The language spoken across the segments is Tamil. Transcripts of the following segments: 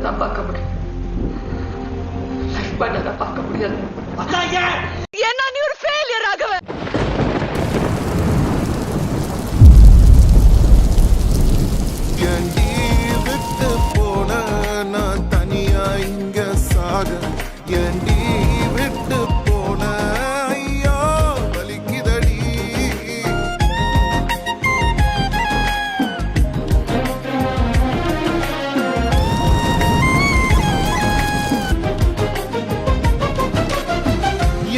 தான் பார்க்க முடியும். லைஃப் பார்ட்னரா பார்க்க முடியாது. ஏன்னா நீ ஒரு ஃபெயிலியர் ஆகவே. விட்டு போன நான் தனியா இங்க சாக ஏண்டி விட்டு போன ஐயோ வலிக்குதடி.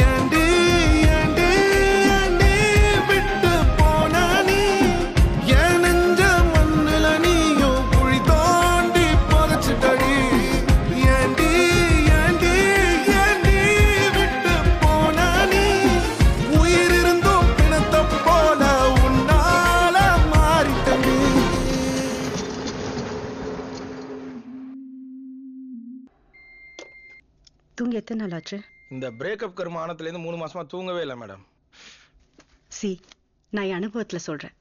ஏண்டி ஏண்டி ஏண்டி விட்டு போன நீ என் நெஞ்ச மண்ணுல நீயும் குழி தோண்டி புதைச்சிட்டடி. ஏண்டி ஏண்டி ஏண்டி விட்டு போன நீ உயிர் இருந்தும் பிணத்தை போல உன்னால மாறிட்டடி. தூங்கி எத்தனை நாள் ஆச்சு? இந்த பிரேக்கப் கருமானத்துலேருந்து 3 மாசமா தூங்கவே இல்லை மேடம். நான் என் அனுபவத்தில் சொல்கிறேன்.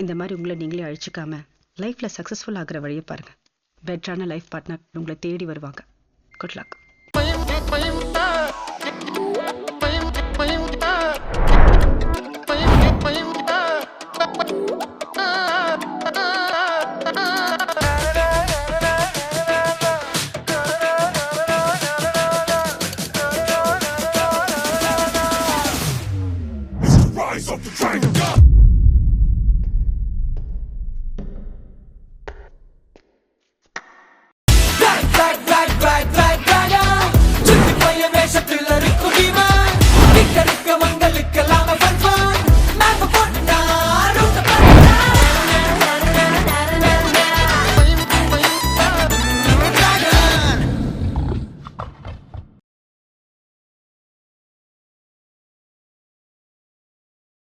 இந்த மாதிரி உங்களை நீங்களே அழிச்சிக்காம லைஃப்பில் சக்ஸஸ்ஃபுல் ஆகிற வழியை பாருங்கள். பெட்டரான லைஃப் பார்ட்னர் உங்களை தேடி வருவாங்க. Good luck.